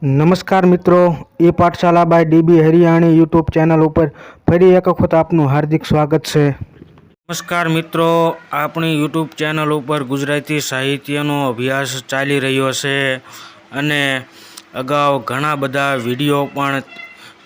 નમસ્કાર મિત્રો, એ Pathshala by DB Hariyani YouTube channel ઉપર ફરી એક વખત આપનું હાર્દિક સ્વાગત છે. નમસ્કાર મિત્રો, આપણી યુટ્યુબ ચેનલ ઉપર ગુજરાતી સાહિત્યનો અભ્યાસ ચાલી રહ્યો છે અને અગાઉ ઘણા બધા વિડીયો પણ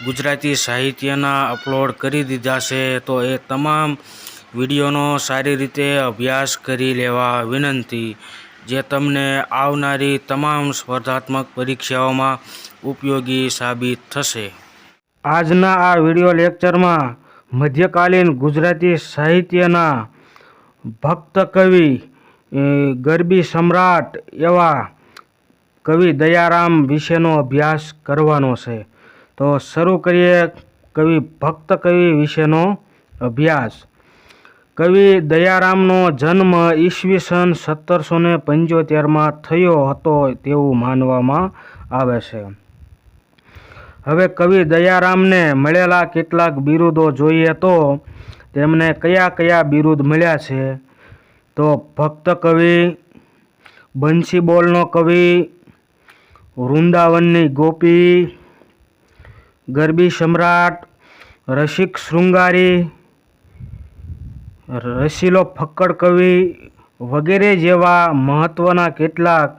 ગુજરાતી સાહિત્યના અપલોડ કરી દીધા છે. તો એ તમામ વિડીયોનો સારી રીતે અભ્યાસ કરી લેવા વિનંતી, જે તમને આવનારી તમામ સ્પર્ધાત્મક પરીક્ષાઓમાં ઉપયોગી સાબિત થશે. આજના આ વિડીયો લેક્ચરમાં મધ્યકાલીન ગુજરાતી સાહિત્યના ભક્ત કવિ, ગરબી સમ્રાટ એવા કવિ દયારામ વિશેનો અભ્યાસ કરવાનો છે. તો શરૂ કરીએ ભક્ત કવિ વિશેનો અભ્યાસ. કવિ દયારામનો જન્મ ઈસવીસન 1775માં થયો હતો તેવું માનવામાં આવે છે. હવે કવિ દયારામને મળેલા કેટલાક બિરુદો જોઈએ તો તેમને કયા કયા બિરુદ મળ્યા છે? તો ભક્ત કવિ, બંસી બોલનો કવિ, વૃંદાવનની ગોપી, ગરબી સમ્રાટ, રસિક શૃંગારી, રસીલો ફક્કડ કવિ વગેરે જેવા મહત્વના કેટલાક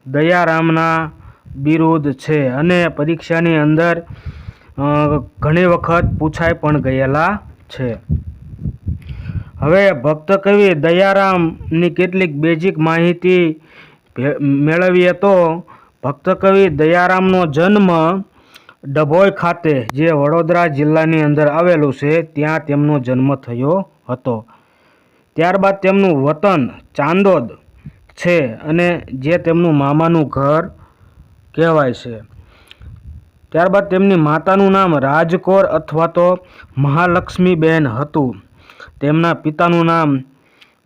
દયારામના બિરુદ છે અને પરીક્ષાની અંદર ઘણી વખત પૂછાઈ પણ ગયેલા છે. હવે ભક્ત કવિ દયારામની કેટલીક બેઝિક માહિતી મેળવીએ તો ભક્ત કવિ દયારામનો જન્મ ડભોઈ ખાતે, જે વડોદરા જિલ્લાની અંદર આવેલું છે, ત્યાં તેમનો જન્મ થયો હતો. ત્યારબાદ તેમનું વતન ચાંદોદ છે અને જે તેમનું મામાનું ઘર કહેવાય છે. ત્યારબાદ તેમની માતાનું નામ રાજકોર અથવા તો મહાલક્ષ્મીબેન હતું. તેમના પિતાનું નામ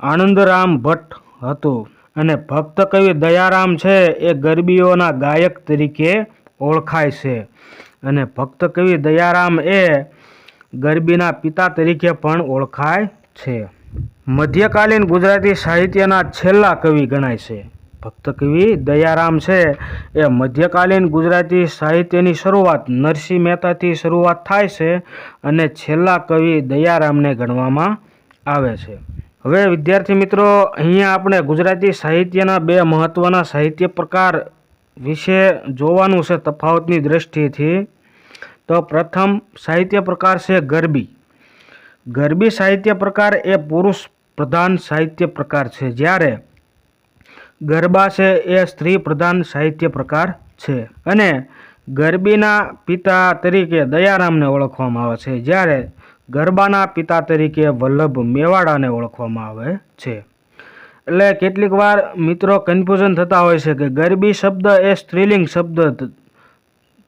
આનંદરામ ભટ્ટ હતું અને ભક્ત કવિ દયારામ છે એ ગરબીઓના ગાયક તરીકે ઓળખાય છે અને ભક્ત કવિ દયારામ એ ગરબીના પિતા તરીકે પણ ઓળખાય છે. મધ્યકાલીન ગુજરાતી સાહિત્યના છેલ્લા કવિ ગણાય છે. ભક્ત કવિ દયારામ છે એ મધ્યકાલીન ગુજરાતી સાહિત્યની શરૂઆત નરસિંહ મહેતાથી શરૂઆત થાય છે અને છેલ્લા કવિ દયારામને ગણવામાં આવે છે. હવે વિદ્યાર્થી મિત્રો, અહીંયા આપણે ગુજરાતી સાહિત્યના બે મહત્વના સાહિત્ય પ્રકાર વિશે જોવાનું છે તફાવતની દ્રષ્ટિએથી. તો પ્રથમ સાહિત્ય પ્રકાર છે ગરબી. ગરબી સાહિત્ય પ્રકાર એ પુરુષ પ્રધાન સાહિત્ય પ્રકાર છે, જ્યારે ગરબા છે એ સ્ત્રી પ્રધાન સાહિત્ય પ્રકાર છે અને ગરબીના પિતા તરીકે દયારામને ઓળખવામાં આવે છે, જ્યારે ગરબાના પિતા તરીકે વલ્લભ મેવાડાને ઓળખવામાં આવે છે. એટલે કેટલીક વાર મિત્રો કન્ફ્યુઝન થતા હોય છે કે ગરબી શબ્દ એ સ્ત્રીલિંગ શબ્દ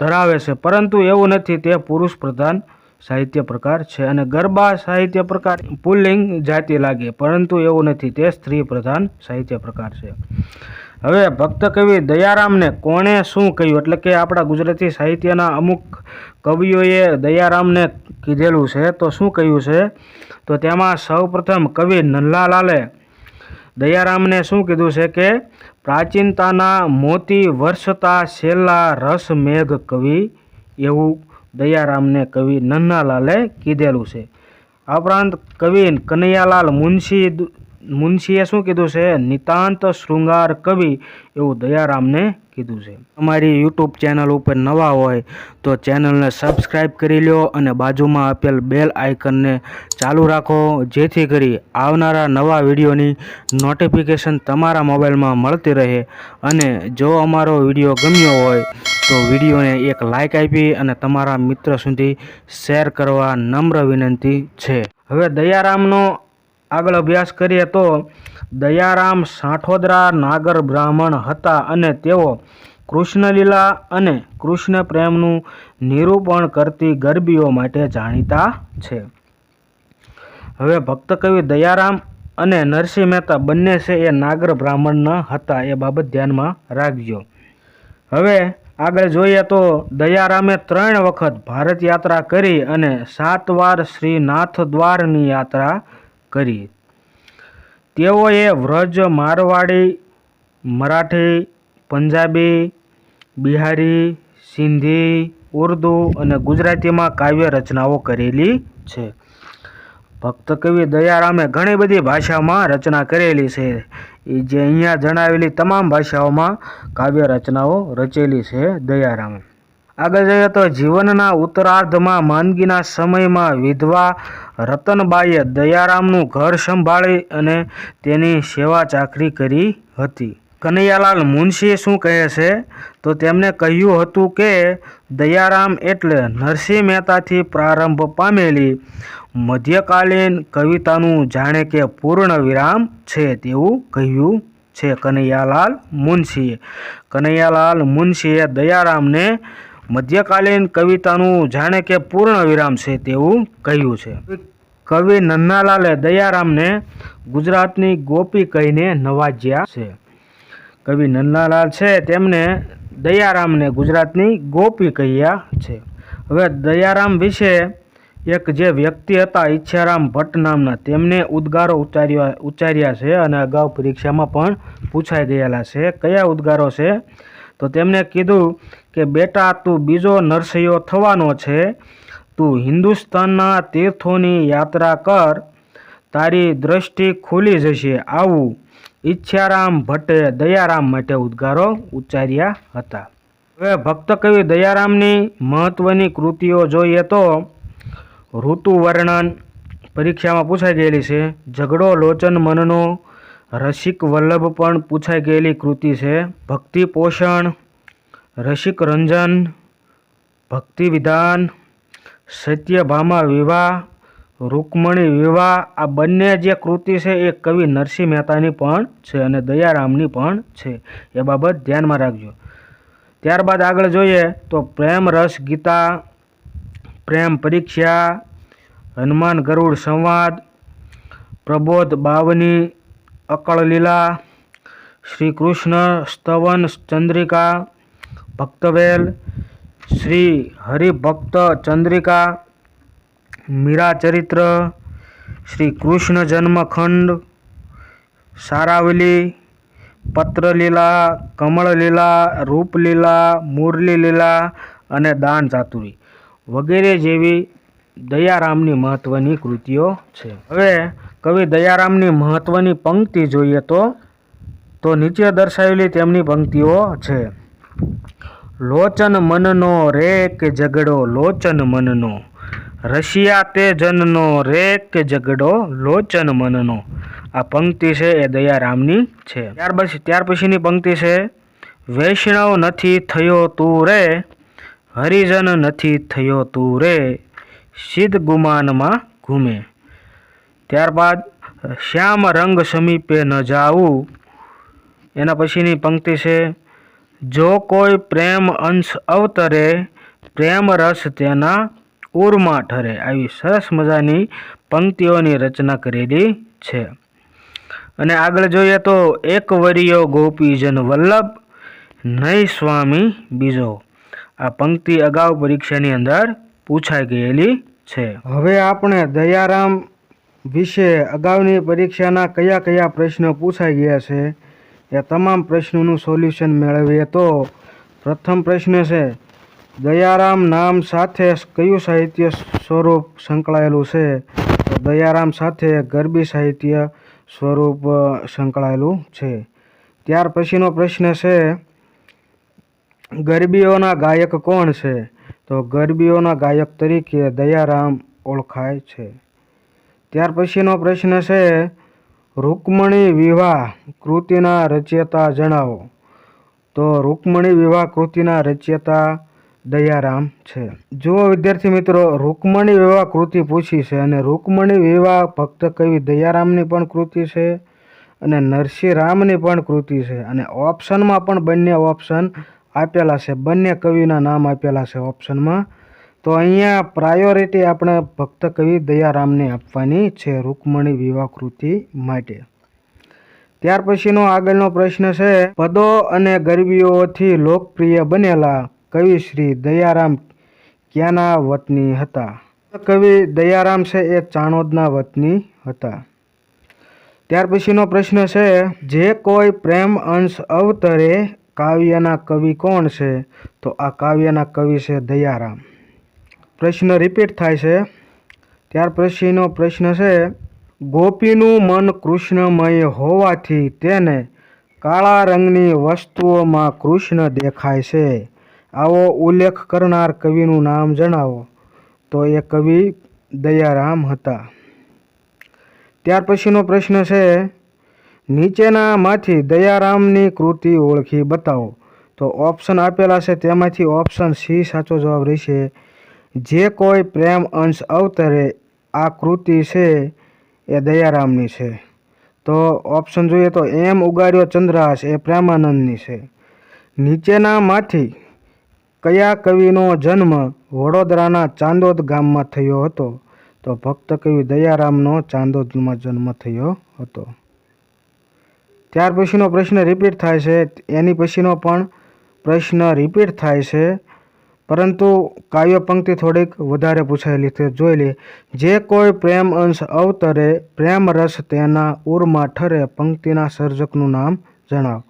ધરાવે છે, પરંતુ એવું નથી. તે પુરુષ પ્રધાન સાહિત્ય પ્રકાર છે અને ગરબા સાહિત્ય પ્રકાર પુલ્લિંગ જાતિ લાગે, પરંતુ એવું નથી, તે સ્ત્રી પ્રધાન સાહિત્ય પ્રકાર છે. હવે ભક્ત કવિ દયારામને કોણે શું કહ્યું, એટલે કે આપણા ગુજરાતી સાહિત્યના અમુક કવિઓએ દયારામને કીધેલું છે. તો શું કહ્યું છે? તો તેમાં સૌપ્રથમ કવિ નલ્લાલાલે દયારામને શું કીધું છે કે પ્રાચીનતાના મોતી વર્ષતા છેલ્લા રસ મેઘ કવિ, એવું દયારામને કવિ નન્નાલાલે કીધેલું છે. આ ઉપરાંત કવિ કનૈયાલાલ મુનશીએ શું કીધું છે? નિતાંત શૃંગાર કવિ, એવું દયારામને કીધું છે. અમારી યુટ્યુબ ચેનલ ઉપર નવા હોય તો ચેનલને સબસ્ક્રાઈબ કરી લો અને બાજુમાં આપેલ બેલ આઇકનને ચાલુ રાખો, જેથી કરી આવનારા નવા વિડીયોની નોટિફિકેશન તમારા મોબાઈલમાં મળતી રહે. અને જો અમારો વિડીયો ગમ્યો હોય તો વિડીયોને એક લાઇક આપી અને તમારા મિત્ર સુધી શેર કરવા નમ્ર વિનંતી છે. હવે દયારામનો આગળ અભ્યાસ કરીએ તો દયારામ સાંઠોદરા નાગર બ્રાહ્મણ હતા અને તેઓ કૃષ્ણલીલા અને કૃષ્ણ પ્રેમનું નિરૂપણ કરતી ગરબીઓ માટે જાણીતા છે. હવે ભક્ત કવિ દયારામ અને નરસિંહ મહેતા બંને છે એ નાગર બ્રાહ્મણ હતા, એ બાબત ધ્યાનમાં રાખજો. હવે આગળ જોઈએ તો દયારામે 3 વખત ભારત યાત્રા કરી અને 7 વાર શ્રીનાથ દ્વારની યાત્રા કરી. તેઓએ વ્રજ, મારવાડી, મરાઠી, પંજાબી, બિહારી, સિંધી, ઉર્દુ અને ગુજરાતીમાં કાવ્ય રચનાઓ કરેલી છે. ભક્ત કવિ દયારામે ઘણી બધી ભાષામાં રચના કરેલી છે. એ જે અહીંયા જણાવેલી તમામ ભાષાઓમાં કાવ્ય રચનાઓ રચેલી છે દયારામે. આગળ જઈએ તો જીવનના ઉત્તરાર્ધમાં માંદગીના સમયમાં વિધવા રતનબાઈએ દયારામનું ઘર સંભાળી અને તેની સેવા ચાકરી કરી હતી. કનૈયાલાલ મુનશી શું કહે છે તો તેમણે કહ્યું હતું કે દયારામ એટલે નરસિંહ મહેતાથી પ્રારંભ પામેલી મધ્યકાલીન કવિતાનું જાણે કે પૂર્ણ વિરામ છે તેવું કહ્યું છે કનૈયાલાલ મુનશીએ. કનૈયાલાલ મુનશીએ દયારામને મધ્યકાલીન કવિતાનું જાણે કે પૂર્ણ વિરામ છે તેવું કહ્યું છે. કવિ નન્નાલાલે દયારામને ગુજરાતની ગોપી કહીને નવાજ્યા છે. કવિ નન્નાલાલ છે તેમને દયારામને ગુજરાતની ગોપી કહ્યા છે. હવે દયારામ વિશે એક જે વ્યક્તિ હતા ઈચ્છારામ ભટ્ટ નામના, તેમને ઉદ્ગારો ઉચ્ચાર્યા છે અને અગાઉ પરીક્ષામાં પણ પૂછાઈ ગયેલા છે. કયા ઉદ્ગારો છે તો તેમને કીધું કે બેટા તું બીજો નરસૈયો થવાનો છે, તું હિન્દુસ્તાનના તીર્થોની યાત્રા કર, તારી દ્રષ્ટિ ખુલી જશે. આવું ઈચ્છારામ ભટ્ટે દયારામ માટે ઉદ્ગારો ઉચ્ચાર્યા હતા. હવે ભક્ત કવિ દયારામની મહત્વની કૃતિઓ જોઈએ તો ઋતુ વર્ણન પરીક્ષામાં પૂછાઈ ગયેલી છે. ઝઘડો લોચન મનનો, રસિક વલ્લભ પણ પૂછાઈ ગયેલી કૃતિ છે. ભક્તિ પોષણ, રસિક રંજન, ભક્તિ વિધાન, સત્યભામા વિવાહ, રૂકમણી વિવાહ, આ બંને જે કૃતિ છે એ કવિ નરસિંહ મહેતાની પણ છે અને દયારામની પણ છે. એ બાબત ધ્યાનમાં રાખજો. ત્યારબાદ આગળ જોઈએ તો પ્રેમ રસ ગીતા, પ્રેમ પરીક્ષા, હનુમાન ગરુડ સંવાદ, પ્રબોધ બાવની, અકળ લીલા, શ્રી કૃષ્ણ સ્તવન ચંદ્રિકા, ભક્તવેલ, શ્રી હરિભક્ત ચંદ્રિકા, મીરા ચરિત્ર, શ્રી કૃષ્ણ જન્મખંડ, સારાવલી, પત્રલીલા, કમળલીલા, રૂપલીલા, મુરલીલીલા અને દાન ચાતુરી વગેરે જેવી દયારામની મહત્વની કૃતિઓ છે. હવે કવિ દયારામની મહત્વની પંક્તિ જોઈએ તો નીચે દર્શાવેલી તેમની પંક્તિઓ છે. લોચન મનનો રે કે ઝઘડો લોચન મનનો, રશિયા તે જનનો રે કે ઝઘડો લોચન મનનો. આ પંક્તિ છે એ દયારામની છે. ત્યાર પછીની પંક્તિ છે વૈષ્ણવ નથી થયો તું રે, હરિજન નથી થયો તું રે, સિદ્ધ ગુમાનમાં ઘૂમે. ત્યારબાદ શ્યામ રંગ સમીપે ન જાવું. એના પછીની પંક્તિ છે જો કોઈ પ્રેમ અંશ અવતરે, પ્રેમ રસ તેના ઉરમાં ઠરે. આવી સરસ મજાની પંક્તિઓની રચના કરેલી છે. અને આગળ જોઈએ તો એક વરિયો ગોપીજન વલ્લભ, નહીં સ્વામી બીજો. આ પંક્તિ અગાઉ પરીક્ષાની અંદર પૂછાઈ ગયેલી છે. હવે આપણે દયારામ વિશે અગાઉની પરીક્ષાના કયા કયા પ્રશ્નો પૂછાઈ ગયા છે એ તમામ પ્રશ્નોનું સોલ્યુશન મેળવીએ તો પ્રથમ પ્રશ્ન છે દયારામ નામ સાથે કયું સાહિત્ય સ્વરૂપ સંકળાયેલું છે તો દયારામ સાથે ગરબી સાહિત્ય સ્વરૂપ સંકળાયેલું છે. ત્યાર પછીનો પ્રશ્ન છે ગરબીઓના ગાયક કોણ છે તો ગરબીઓના ગાયક તરીકે દયારામ ઓળખાય છે. ત્યાર પછીનો પ્રશ્ન છે રૂકમણી વિવાહ કૃતિના રચયિતા જણાવો તો રૂકમણી વિવાહ કૃતિના રચયિતા દયારામ છે. જુઓ વિદ્યાર્થી મિત્રો, રૂકમણી વિવાહ કૃતિ પૂછી છે અને રૂકમણી વિવાહ ભક્ત કવિ દયારામની પણ કૃતિ છે અને નરસિંહ રામની પણ કૃતિ છે અને ઓપ્શનમાં પણ બંને ઓપ્શન આપેલા છે, બંને કવિના નામ આપેલા છે ઓપ્શનમાં. તો અહીંયા પ્રાયોરિટી આપણે ભક્ત કવિ દયારામને આપવાની છે રૂકમણી વિવાહ કૃતિ માટે. ત્યાર પછીનો આગળનો પ્રશ્ન છે પદો અને ગરબીઓથી લોકપ્રિય બનેલા કવિ શ્રી દયારામ ક્યાંના વતની હતા? કવિ દયારામ છે એ ચાણોદના વતની હતા. ત્યાર પછીનો પ્રશ્ન છે જે કોઈ પ્રેમ અંશ અવતરે કાવ્યના કવિ કોણ છે? તો આ કાવ્યના કવિ છે દયારામ. પ્રશ્ન રિપીટ થાય છે. ત્યાર પછીનો પ્રશ્ન છે, ગોપીનું મન કૃષ્ણમય હોવાથી તેને કાળા રંગની વસ્તુઓમાં કૃષ્ણ દેખાય છે. આવો ઉલ્લેખ કરનાર કવિનું નામ જણાવો. તો એ કવિ દયારામ હતા. ત્યાર પછીનો પ્રશ્ન છે, નીચેનામાંથી દયારામની કૃતિ ઓળખી બતાવો. તો ઓપ્શન આપેલા છે તેમાંથી ઓપ્શન સી સાચો જવાબ રહેશે. જે કોઈ પ્રેમ અંશ અવતરે આ કૃતિ છે એ દયારામની છે. તો ઓપ્શન જોઈએ તો એમ ઉગાડ્યો ચંદ્રહાસ એ પ્રેમાનંદની છે. નીચેનામાંથી કયા કવિનો જન્મ વડોદરાના ચાંદોદ ગામમાં થયો હતો? તો ભક્ત કવિ દયારામનો ચાંદોદમાં જન્મ થયો હતો. ત્યાર પછીનો પ્રશ્ન રિપીટ થાય છે. એની પછીનો પણ પ્રશ્ન રિપીટ થાય છે, પરંતુ કાવ્ય પંક્તિ થોડીક વધારે પૂછાયેલી છે. જોઈ લે. જે કોઈ પ્રેમ અંશ અવતરે પ્રેમ રસ તેના ઉરમાં ઠરે પંક્તિના સર્જકનું નામ જણાવો.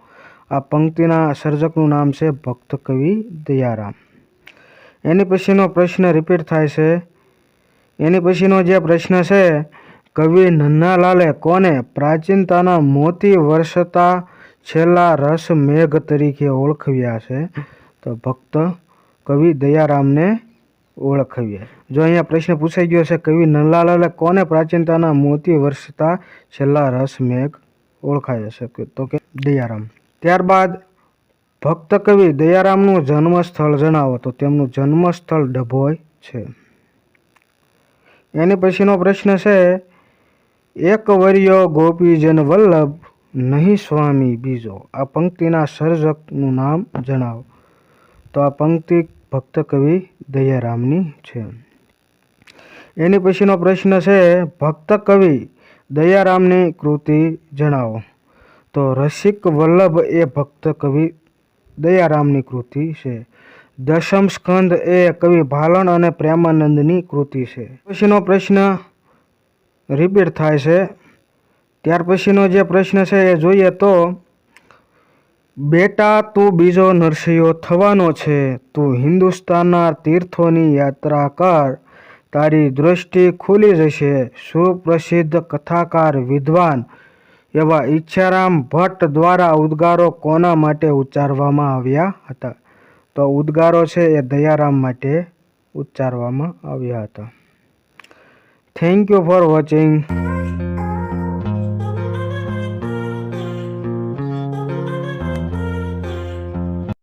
આ પંક્તિના સર્જકનું નામ છે ભક્ત કવિ દયારામ. એની પછીનો પ્રશ્ન રિપીટ થાય છે. એની પછીનો જે પ્રશ્ન છે, કવિ નન્નાલાલે કોને પ્રાચીનતાના મોતી વરસતા છેલ્લા રસ મેઘ તરીકે ઓળખવ્યા છે? તો ભક્ત કવિ દયારામને ઓળખવ્યા. જો અહીંયા પ્રશ્ન પૂછાઈ ગયો છે, કવિ નન્નાલાલે કોને પ્રાચીનતાના મોતી વરસતા છેલ્લા રસ મેઘ ઓળખાયા છે? તો કે દયારામ. ત્યારબાદ ભક્ત કવિ દયારામનું જન્મસ્થળ જણાવો. તો તેમનું જન્મસ્થળ ડભોઈ છે. એની પછીનો પ્રશ્ન છે, એક વર્યો ગોપીજન વલ્લભ નહીં સ્વામી બીજો. આ પંક્તિના સર્જકનું નામ જણાવો. તો આ પંક્તિ ભક્ત કવિ દયારામની છે. એની પછીનો પ્રશ્ન છે, ભક્ત કવિ દયારામની કૃતિ જણાવો. તો રસિક વલ્લભ એ ભક્ત કવિ દયારામની કૃતિ છે. દશમ સ્કંદ એ કવિ ભાલણ અને પ્રેમાનંદની કૃતિ છે. પછીનો પ્રશ્ન રિપીટ થાય છે. ત્યાર પછીનો જે પ્રશ્ન છે એ જોઈએ તો, બેટા તું બીજો નરસિંહો થવાનો છે, તું હિન્દુસ્તાનના તીર્થોની યાત્રા કર, તારી દૃષ્ટિ ખુલી જશે. સુપ્રસિદ્ધ કથાકાર વિદ્વાન એવા ઈચ્છારામ ભટ્ટ દ્વારા ઉદ્ગારો કોના માટે ઉચ્ચારવામાં આવ્યા હતા? તો ઉદ્ગારો છે એ દયારામ માટે ઉચ્ચારવામાં આવ્યા હતા. Thank you for watching.